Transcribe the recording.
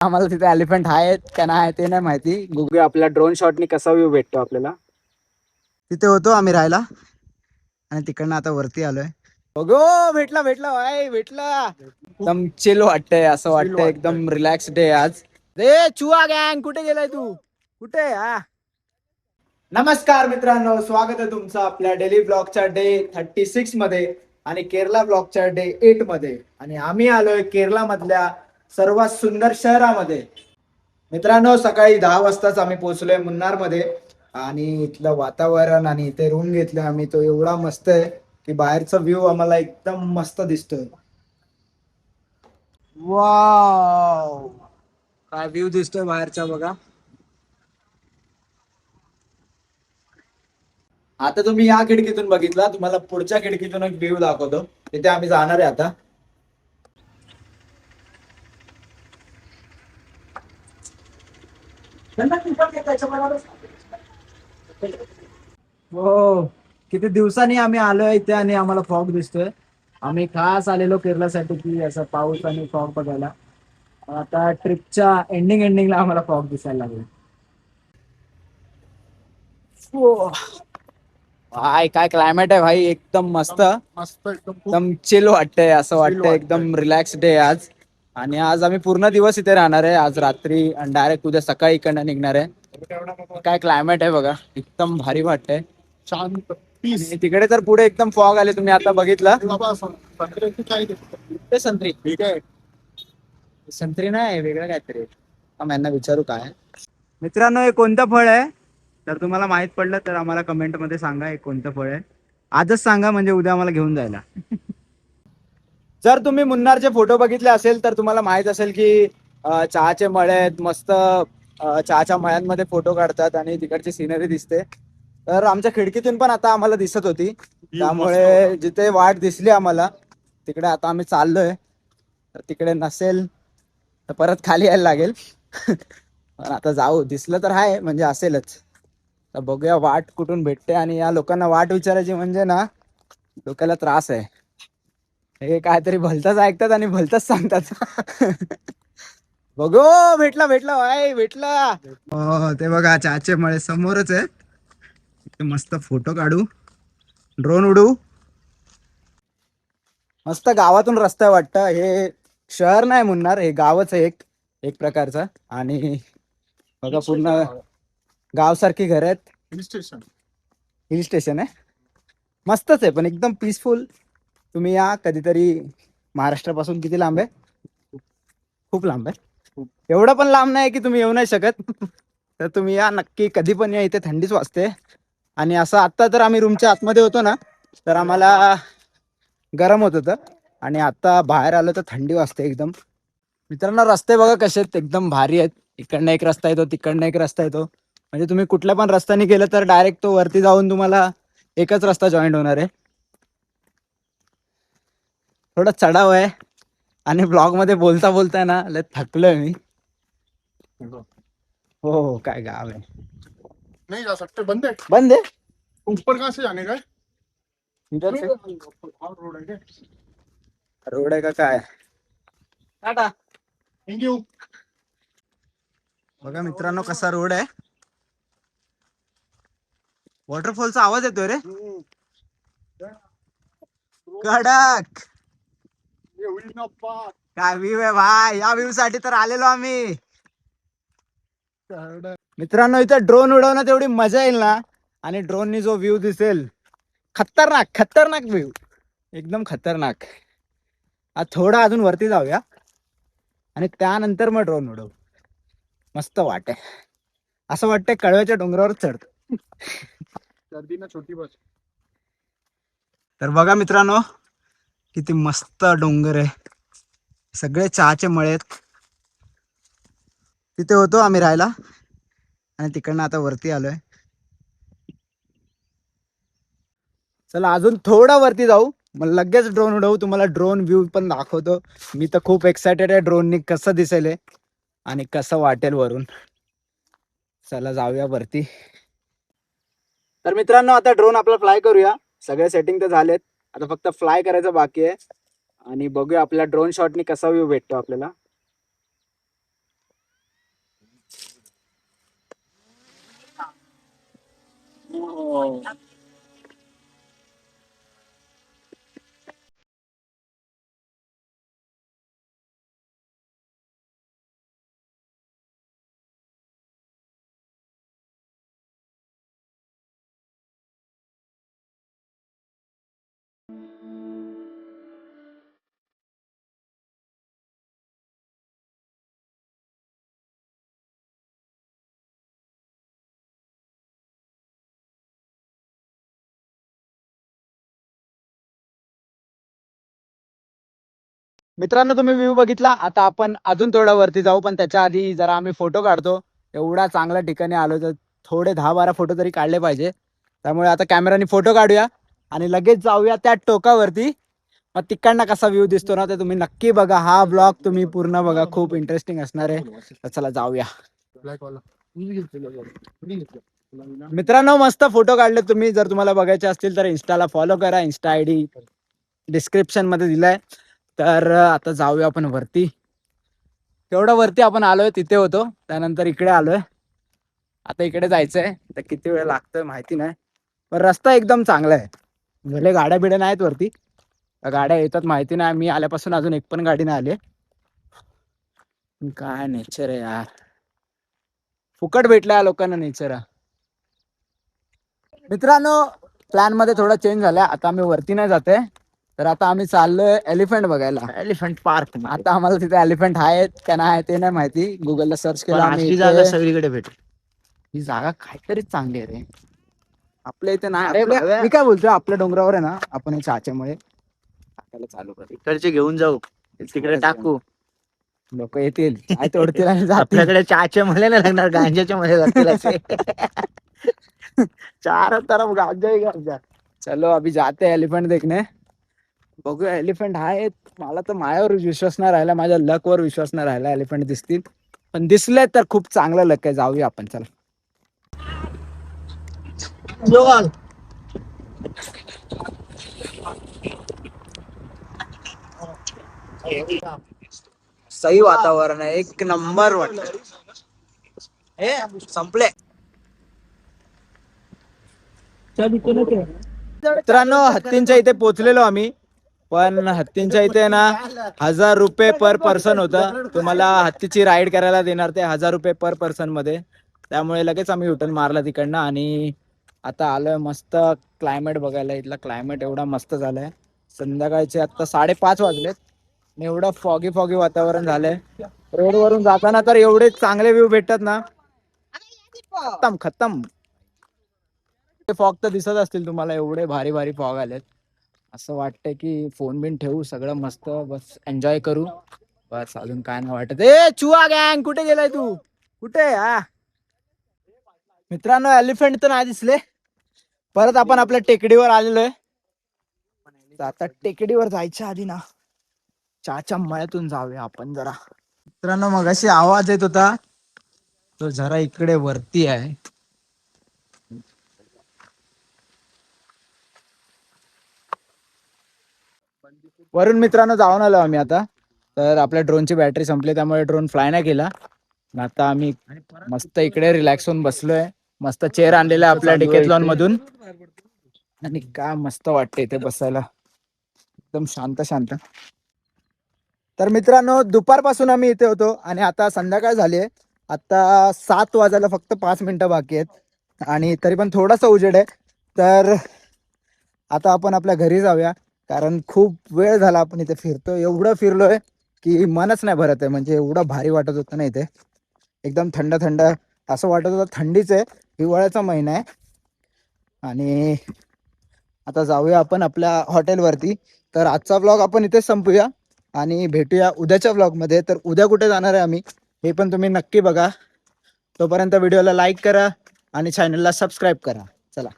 आम्हाला तिथे एलिफंट आहेत का नाही ते नाही माहिती. बघूया आपल्या ड्रोन शॉटनी कसा व्ह्यू भेटतो आपल्याला. तिथे होतो आम्ही राहायला आणि तिकडनं आता वरती आलोय. बघो भेटला भेटला भाई भेटला. एकदम चिल वाटतंय, असं वाटतंय एकदम रिलॅक्स डे आज. रे चुआ गँग कुठे गेलाय तू? कुठे हा? नमस्कार मित्रांनो, स्वागत आहे तुमचं आपल्या डेली ब्लॉगच्या डे 36 मध्ये आणि केरला ब्लॉगच्या डे 8 मध्ये. आणि आम्ही आलोय केरला मधल्या सर्वात सुंदर शहरामध्ये. मित्रांनो, सकाळी 10 वाजताच आम्ही पोहोचलोय मुन्नार मध्ये आणि इथलं वातावरण आणि इथे रूम घेतलं आम्ही, तो एवढा मस्त आहे की बाहेरचा व्ह्यू आम्हाला एकदम मस्त दिसतोय. वाव, काय व्ह्यू दिसतोय बाहेरचा बघा. आता तुम्ही या खिडकीतून बघितला, तुम्हाला पुढच्या खिडकीतून एक व्ह्यू दाखवतो. तिथे आम्ही जाणार आहे आता. हो, किती दिवसांनी आम्ही आलोय इथे आणि आम्हाला फॉग दिसतोय. आम्ही खास आलेलो केरलासाठी की असं पाऊस आणि फॉग बघायला. आता ट्रिपच्या एंडिंगला आम्हाला फॉग दिसायला लागला. भाई काय क्लायमेट आहे भाई, एकदम मस्त मस्त एकदम चिल वाटतंय, असं वाटतंय एकदम रिलॅक्स डे आज. आणि आज आम्ही पूर्ण दिवस इथे राहणार आहे. आज रात्री आणि डायरेक्ट उद्या सकाळी इकडनं निघणार आहे. काय क्लायमेट आहे बघा, एकदम भारी वाटतंय. शांत पीस. आणि तिकडे तर पुढे एकदम फॉग आले, तुम्ही आता बघितला. ते संत्री ठीक आहे. संत्री नाही, वेगळं काहीतरी. यांना विचारू काय. मित्रांनो, हे कोणतं फळ आहे? तर तुम्हाला माहित पडलं तर आम्हाला कमेंट मध्ये सांगा हे कोणतं फळ आहे. आजच सांगा म्हणजे उद्या आम्हाला घेऊन जायला. जर तुम्ही मुन्नारचे फोटो बघितले असेल तर तुम्हाला माहित असेल की चहाचे मळे आहेत मस्त. चहाच्या मळ्यांमध्ये फोटो काढतात आणि तिकडची सिनरी दिसते. तर आमच्या खिडकीतून पण आता आम्हाला दिसत होती, त्यामुळे जिथे वाट दिसली आम्हाला तिकडे आता आम्ही चाललोय. तर तिकडे नसेल तर परत खाली यायला लागेल. पण आता जाऊ, दिसलं तर आहे म्हणजे असेलच. तर बघूया वाट कुठून भेटते. आणि या लोकांना वाट विचारायची म्हणजे ना डोक्याला त्रास आहे. हे काहीतरी भलतंच ऐकतात आणि भलतंच सांगतात. बघो भेटला भेटला भाई भेटला. हो ते बघा, चहाचे मळे समोरच आहे. मस्त फोटो काढू, ड्रोन उडू. मस्त गावातून रस्ता वाटतं. हे शहर नाही मुन्नार, हे गावच आहे एक एक प्रकारचं. आणि बघा पूर्ण गावसारखी घर आहेत. Hill station. हिल स्टेशन आहे, मस्तच आहे पण एकदम पीसफुल. तुम्ही या कधीतरी. महाराष्ट्रापासून किती लांब आहे? खूप लांब आहे. एवढं पण लांब नाही की तुम्ही येऊ नाही शकत. तर तुम्ही या नक्की, कधी पण या. इथे थंडीच वाजते. आणि असं आत्ता तर आम्ही रूमच्या आतमध्ये होतो ना, तर आम्हाला गरम होत होतं. आणि आता बाहेर आलो तर थंडी वाजते एकदम. मित्रांनो, रस्ते बघा कसे आहेत, एकदम भारी आहेत. इकडनं एक रस्ता येतो, तिकडनं एक रस्ता येतो. म्हणजे तुम्ही कुठल्या पण रस्त्याने गेलं तर डायरेक्ट तो वरती जाऊन तुम्हाला एकच रस्ता जॉईंट होणार आहे. थोडा चढाव आहे आणि ब्लॉग मध्ये बोलता बोलता ना लय थकलोय मी. हो हो, काय गाव आहे. नहीं जा सकते, बंद है. बंद आहे. ऊपर कहाँ से जाने का है? इधर से रोड है क्या? रोड आहे का काय? टाटा. Thank you. बघा मित्रांनो कसा रोड आहे. वॉटरफॉलचा आवाज येतोय रे, कडक. काय व्ह्यू आहे भाई, या व्ह्यू साठी तर आलेलो आम्ही. मित्रांनो, इथे ड्रोन उडवण्यात एवढी मजा येईल ना. आणि ड्रोननी जो व्ह्यू दिसेल, खतरनाक खतरनाक व्ह्यू, एकदम खतरनाक. आज थोडा अजून वरती जाऊया आणि त्यानंतर मग ड्रोन उडवू. मस्त वाटते, असं वाटतंय कळव्याच्या डोंगरावर चढतो. सर्दी ना छोटी बस. तर बघा मित्रांनो, किती मस्त डोंगर आहे. सगळे चहाचे मळे आहेत. तिथे होतो आम्ही राहायला आणि तिकडनं आता वरती आलोय. चला अजून थोडा वरती जाऊ, मग लगेच ड्रोन उडवू. तुम्हाला ड्रोन व्ह्यू पण दाखवतो. मी तर खूप एक्सायटेड आहे ड्रोननी कसं दिसेल आणि कसं वाटेल वरून. चला जाऊया वरती. तर मित्रांनो, आता ड्रोन आपला फ्लाय करूया. सगळे सेटिंग तर झालेत, आता फक्त फ्लाय करायचं बाकी आहे. आणि बघूया आपल्या ड्रोन शॉटनी कसा व्ह्यू भेटतो आपल्याला. मित्रांनो तुम्ही व्ह्यू बघितला. आता आपण अजून थोडा वरती जाऊ, पण त्याच्या आधी जरा आम्ही फोटो काढतो. एवढा चांगल्या ठिकाणी आलो तर थोडे 10-12 फोटो तरी काढले पाहिजे. त्यामुळे आता कॅमेराने फोटो काढूया आणि लगेच जाऊया त्या टोकावरती. मग तिकडनं कसा व्ह्यू दिसतो ना ते तुम्ही नक्की बघा. हा ब्लॉग तुम्ही पूर्ण बघा, खूप इंटरेस्टिंग असणार आहे. तर चला जाऊया. मित्रांनो मस्त फोटो काढले तुम्ही. जर तुम्हाला बघायचे असतील तर इन्स्टाला फॉलो करा. इन्स्टा आयडी डिस्क्रिप्शन मध्ये दिलाय. तर आता जाऊया आपण वरती. तेवढं वरती आपण आलोय, तिथे होतो, त्यानंतर इकडे आलोय. आता इकडे जायचंय. तर किती वेळ लागतोय माहिती नाही, पण रस्ता एकदम चांगला आहे. भले गाड्या बिड्या नाहीत वरती, गाड्या येतात माहिती नाही. मी आल्यापासून अजून एक पण गाडी नाही आली. काय नेचर आहे यार, फुकट भेटला या लोकांना नेचर. मित्रांनो प्लॅन मध्ये थोडा चेंज झालाय. आता आम्ही वरती नाही जाते, तर आता आम्ही चाललोय एलिफंट बघायला. Elephant park. आता आम्हाला तिथे एलिफंट आहेत का नाही ते नाही माहिती. गुगलला सर्च केला आम्ही. जागा सगळीकडे भेटेल. ही जागा काहीतरी चांगली आहे रे. आपल्या इथे नाही. मी काय बोलतोय, आपल्या डोंगरावर आहे ना, आपण हे चाच्यामुळे टाकायला चालू करू. इकडचे घेऊन जाऊ, तिकडे टाकू. लोक येतील, काय तोडतील आणि जातील. आपल्याकडे चहाचे मले नाही लागणार, गांजाचे मले लागतील. चार तरफ गांजा ही गांजा. चलो अभी जाते हैं एलिफंट देखने. बघूया एलिफंट आहेत. मला तर मायावर विश्वास नाही राहिला, माझ्या लक वर विश्वास नाही राहिला. एलिफंट दिसतील, पण दिसले तर खूप चांगलं लक आहे. जाऊया आपण, चला. सही वातावरण आहे, एक नंबर वाटत. हे संपले. मित्रांनो हत्तींच्या इथे पोहोचलेलो आम्ही. पण हत्तींच्या इथे ना 1000 रुपये पर पर्सन होतं. तुम्हाला हत्तीची राईड करायला देणार ते 1000 रुपये पर पर्सन मध्ये. त्यामुळे लगेच आम्ही युटर्न मारला तिकडनं आणि आता आलोय मस्त क्लायमेट बघायला. इथला क्लायमेट एवढा मस्त झालाय. संध्याकाळचे आता 5:30 वाजलेत. एवढं फॉगी फॉगी वातावरण झालंय. रोड वरून जाताना तर एवढे चांगले व्ह्यू भेटतात ना, खतम खतम. फॉग तर दिसत असतील तुम्हाला, एवढे भारी भारी फॉग आलेत. असं वाटतंय की फोन बिन ठेवू, सगळं मस्त बस एन्जॉय करू. बस अजून काय नाही वाटत. ए चुआ गँग कुठे गेलाय तू? कुठे? हा मित्रांनो एलिफंट तर नाही दिसले. परत आपण आपल्या टेकडीवर आलेलोय. आता टेकडीवर जायच्या आधी ना चहाच्या मळ्यातून जाऊया आपण जरा. मित्रांनो मगाशी आवाज येत होता, तो जरा इकडे वरती आहे. वरून मित्रांनो जाऊन आलो आम्ही आता. तर आपल्या ड्रोनची बॅटरी संपली, त्यामुळे ड्रोन फ्लाय नाही केला. आता आम्ही मस्त इकडे रिलॅक्स होऊन बसलोय. मस्त चेअर आणलेला आपल्या डिकेथलॉन मधून आणि काय मस्त वाटते इथे बसायला, एकदम शांत शांत. तर मित्रांनो दुपारपासून आम्ही इथे होतो आणि आता संध्याकाळ झाली आहे. आता 7 वाजायला फक्त 5 मिनिटं बाकी आहेत आणि तरी पण थोडासा उजेड आहे. तर आता आपण आपल्या घरी जाऊया, कारण खूप वेळ झाला आपण इथे फिरतोय. एवढं फिरलोय की मनच नाही भरत आहे. म्हणजे एवढं भारी वाटत होतं ना इथे, एकदम थंड थंड असं वाटत होतं. थंडीच आहे, हिवाळ्याचा महिना आहे. आणि आता जाऊया आपण आपल्या हॉटेलवरती. तर आजचा ब्लॉग आपण इथेच संपूया आणि भेटूया उद्याच्या ब्लॉगमध्ये. तर उद्या कुठे जाणार आहे आम्ही हे पण तुम्ही नक्की बघा. तोपर्यंत व्हिडिओला लाईक करा आणि चॅनलला सबस्क्राईब करा. चला.